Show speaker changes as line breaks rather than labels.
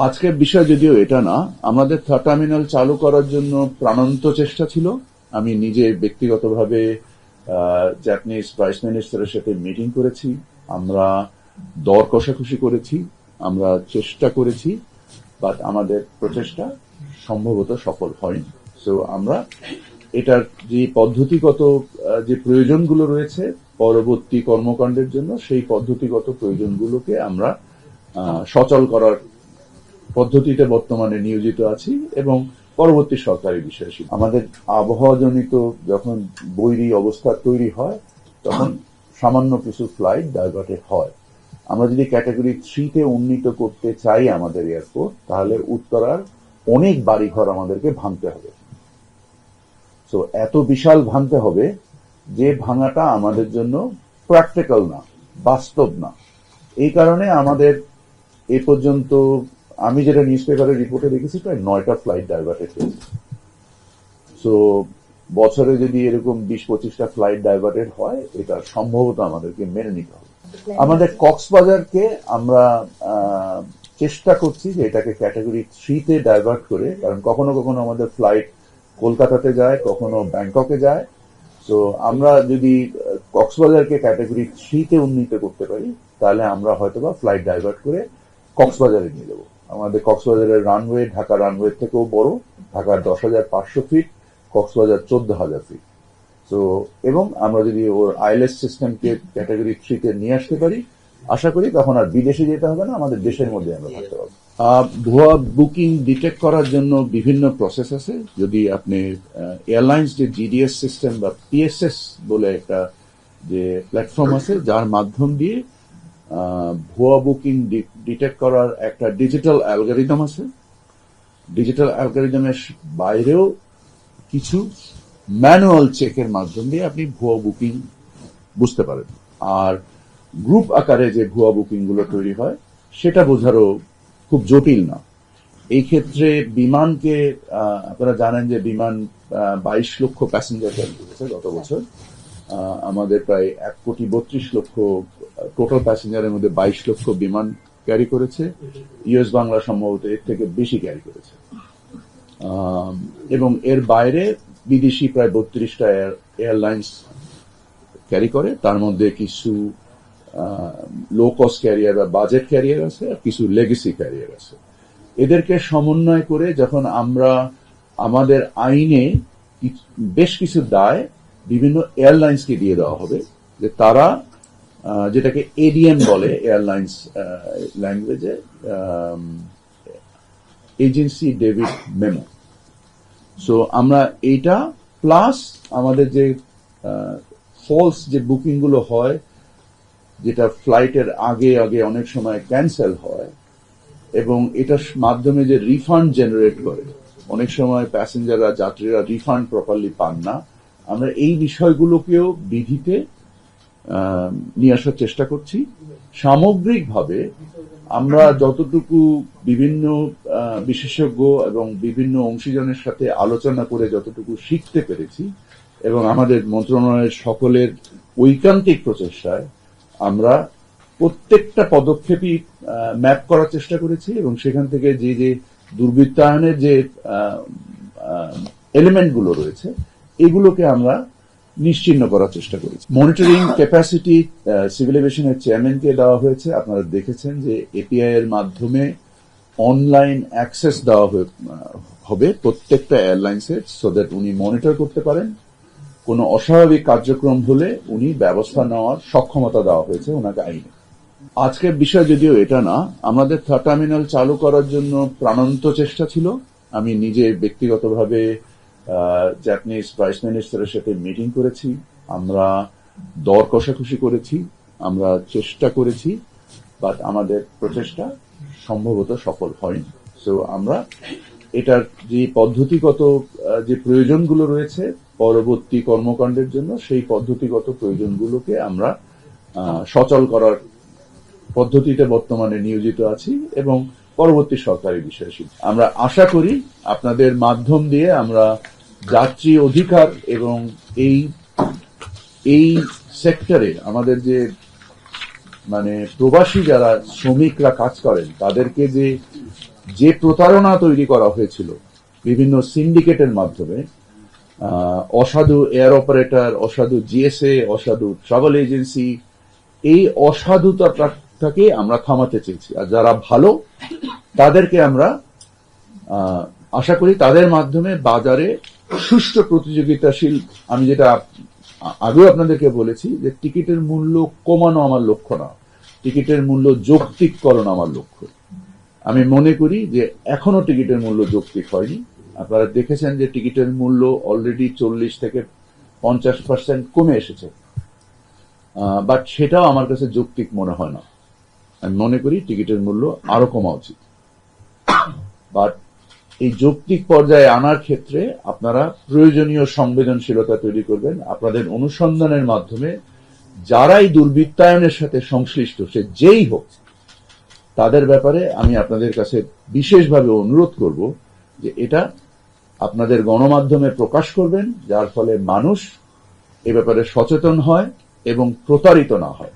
আজকের বিষয় যদিও এটা না, আমাদের থার্ড টার্মিনাল চালু করার জন্য প্রাণান্ত চেষ্টা ছিল। আমি নিজে ব্যক্তিগতভাবে জাপানিজ প্রাইস মিনিস্টারের সাথে মিটিং করেছি, আমরা দর কষাকষি করেছি, আমরা চেষ্টা করেছি, বাট আমাদের প্রচেষ্টা সম্ভবত সফল হয়নি। সো আমরা এটার যে পদ্ধতিগত যে প্রয়োজনগুলো রয়েছে পরবর্তী কর্মকাণ্ডের জন্য, সেই পদ্ধতিগত প্রয়োজনগুলোকে আমরা সচল করার পদ্ধতিতে বর্তমানে নিয়োজিত আছি এবং পরবর্তী সরকারি বিষয় ছিল। আমাদের আবহাওয়াজনিত যখন বৈরী অবস্থা তৈরি হয় তখন সামান্য কিছু ফ্লাইট ডাইভার্টেড হয়। আমরা যদি ক্যাটাগরি 3-তে উন্নীত করতে চাই আমাদের এয়ারপোর্ট, তাহলে উত্তরার অনেক বাড়িঘর আমাদেরকে ভাঙতে হবে। সো এত বিশাল ভাঙতে হবে যে ভাঙাটা আমাদের জন্য প্র্যাকটিক্যাল না, বাস্তব না। এই কারণে আমাদের এ পর্যন্ত আমি যেটা নিউজ পেপারের রিপোর্টে দেখেছি প্রায় 9টা ফ্লাইট ডাইভার্টেড হয়েছে। সো বছরে যদি এরকম 20-25টা ফ্লাইট ডাইভার্টেড হয়, এটা সম্ভবত আমাদেরকে মেনে নিতে হবে। আমাদের কক্সবাজারকে আমরা চেষ্টা করছি যে এটাকে ক্যাটাগরি 3-তে ডাইভার্ট করে, কারণ কখনো কখনো আমাদের ফ্লাইট কলকাতাতে যায়, কখনো ব্যাংককে যায়। তো আমরা যদি কক্সবাজারকে ক্যাটাগরি 3-তে উন্নীত করতে পারি, তাহলে আমরা হয়তোবা ফ্লাইট ডাইভার্ট করে কক্সবাজারে নিয়ে যাবো। আমাদের কক্সবাজারের রানওয়ে ঢাকা রানওয়ে থেকেও বড়, ঢাকার 10,500 ফিট, কক্সবাজার 14,000 ফিট। তো এবং আমরা যদি ওর আইএলএস সিস্টেমকে ক্যাটাগরি 3-তে নিয়ে আসতে পারি, আশা করি তখন আর বিদেশে যেতে হবে না, আমাদের দেশের মধ্যে আমরা থাকতে পারবো। ভুয়া বুকিং ডিটেক্ট করার জন্য বিভিন্ন প্রসেস আছে। যদি আপনি এয়ারলাইন্স যে জিডিএস সিস্টেম বা পিএসএস বলে একটা যে প্ল্যাটফর্ম আছে, যার মাধ্যম দিয়ে ভুয়া বুকিং ডিটেক্ট করার একটা ডিজিটাল অ্যালগোরিদম আছে। ডিজিটাল অ্যালগোরিদমের বাইরেও কিছু ম্যানুয়াল চেকের মাধ্যম দিয়ে আপনি ভুয়া বুকিং বুঝতে পারেন। আর গ্রুপ আকারে যে ভুয়া বুকিং গুলো তৈরি হয়, সেটা বোঝারও খুব জটিল না। এই ক্ষেত্রে বিমানকে আপনারা জানেন যে বিমান 22 লক্ষ প্যাসেঞ্জার ক্যারি করেছে গত বছর। আমাদের প্রায় 1,32,00,000 টোটাল প্যাসেঞ্জারের মধ্যে 22 লক্ষ বিমান ক্যারি করেছে। ইউএস বাংলা সম্ভবত এর থেকে বেশি ক্যারি করেছে। এবং এর বাইরে বিদেশি প্রায় 32টা এয়ারলাইন্স ক্যারি করে। তার মধ্যে কিছু লো কস্ট ক্যারিয়ার বা বাজেট ক্যারিয়ার আছে, আর কিছু লেগেসি ক্যারিয়ার আছে। এদেরকে সমন্বয় করে যখন আমরা আমাদের আইনে বেশ কিছু দায় বিভিন্ন এয়ারলাইন্সকে দিয়ে দেওয়া হবে, যে তারা যেটাকে এডিএম বলে এয়ারলাইন্স ল্যাঙ্গুয়েজে, এজেন্সি ডেবিট মেমো। সো আমরা এইটা প্লাস আমাদের যে ফলস যে বুকিং গুলো হয়, যেটা ফ্লাইটের আগে আগে অনেক সময় ক্যান্সেল হয়, এবং এটার মাধ্যমে যে রিফান্ড জেনারেট করে, অনেক সময় প্যাসেঞ্জাররা যাত্রীরা রিফান্ড প্রপারলি পান না। আমরা এই বিষয়গুলোকেও বিধিতে নিয়ে আসার চেষ্টা করছি। সামগ্রিকভাবে আমরা যতটুকু বিভিন্ন বিশেষজ্ঞ এবং বিভিন্ন অংশীজনের সাথে আলোচনা করে যতটুকু শিখতে পেরেছি, এবং আমাদের মন্ত্রণালয়ের সকলের ঐকান্তিক প্রচেষ্টায় আমরা প্রত্যেকটা পদক্ষেপই ম্যাপ করার চেষ্টা করেছি, এবং সেখান থেকে যে যে দুর্বৃত্তায়নের যে এলিমেন্টগুলো রয়েছে, এগুলোকে আমরা নিশ্চিহ্ন করার চেষ্টা করেছি। মনিটরিং ক্যাপাসিটি সিভিল এভিয়েশনের চেয়ারম্যানকে দেওয়া হয়েছে। আপনারা দেখেছেন যে এপিআই এর মাধ্যমে অনলাইন অ্যাক্সেস দেওয়া হবে প্রত্যেকটা এয়ারলাইন্সের, সো দ্যাট উনি মনিটর করতে পারেন। কোনো অস্বাভাবিক কার্যক্রম হলে উনি ব্যবস্থা নেওয়ার সক্ষমতা দেওয়া হয়েছে ওনাকে আইনে। আজকের বিষয় যদিও এটা না, আমাদের থার্ড টার্মিনাল চালু করার জন্য প্রাণান্ত চেষ্টা ছিল। আমি নিজে ব্যক্তিগতভাবে জাপানিজ প্রাইস মিনিস্টারের সাথে মিটিং করেছি, আমরা দর কষাকষি করেছি, আমরা চেষ্টা করেছি, বাট আমাদের প্রচেষ্টা সম্ভবত সফল হয়নি। সো আমরা এটার যে পদ্ধতিগত যে প্রয়োজনগুলো রয়েছে পরবর্তী কর্মকাণ্ডের জন্য, সেই পদ্ধতিগত প্রয়োজনগুলোকে আমরা সচল করার পদ্ধতিতে বর্তমানে নিয়োজিত আছি এবং পরবর্তী সরকারি বিষয় ছিল। আমরা আশা করি আপনাদের মাধ্যম দিয়ে আমরা যাত্রী অধিকার এবং এই সেক্টরে আমাদের যে প্রবাসী যারা শ্রমিকরা কাজ করেন, তাদেরকে যে যে প্রতারণা তৈরি করা হয়েছিল বিভিন্ন সিন্ডিকেটের মাধ্যমে, অসাধু এয়ার অপারেটর, অসাধু জিএসএ, অসাধু ট্রাভেল এজেন্সি, এই অসাধুতাটাকে আমরা থামাতে চেয়েছি। আর যারা ভালো তাদেরকে আমরা আশা করি তাদের মাধ্যমে বাজারে সুষ্ঠু প্রতিযোগিতাশীল, আমি যেটা আগেও আপনাদেরকে বলেছি যে টিকিটের মূল্য কমানো আমার লক্ষ্য না, টিকিটের মূল্য যৌক্তিককরণ আমার লক্ষ্য। আমি মনে করি যে এখনো টিকিটের মূল্য যৌক্তিক হয়নি। আপনারা দেখেছেন যে টিকিটের মূল্য অলরেডি 40 থেকে 50% কমে এসেছে, বাট সেটাও আমার কাছে যৌক্তিক মনে হয় না। আমি মনে করি টিকিটের মূল্য আরো কমা উচিত। বাট এই যৌক্তিক পর্যায়ে আনার ক্ষেত্রে আপনারা প্রয়োজনীয় সংবেদনশীলতা তৈরি করবেন। আপনাদের অনুসন্ধানের মাধ্যমে যারাই দুর্বৃত্তায়নের সাথে সংশ্লিষ্ট, সে যেই হোক, তাদের ব্যাপারে আমি আপনাদের কাছে বিশেষভাবে অনুরোধ করব যে এটা আপনাদের গণমাধ্যমে প্রকাশ করবেন, যার ফলে মানুষ এ ব্যাপারে সচেতন হয় এবং প্রতারিত না হয়।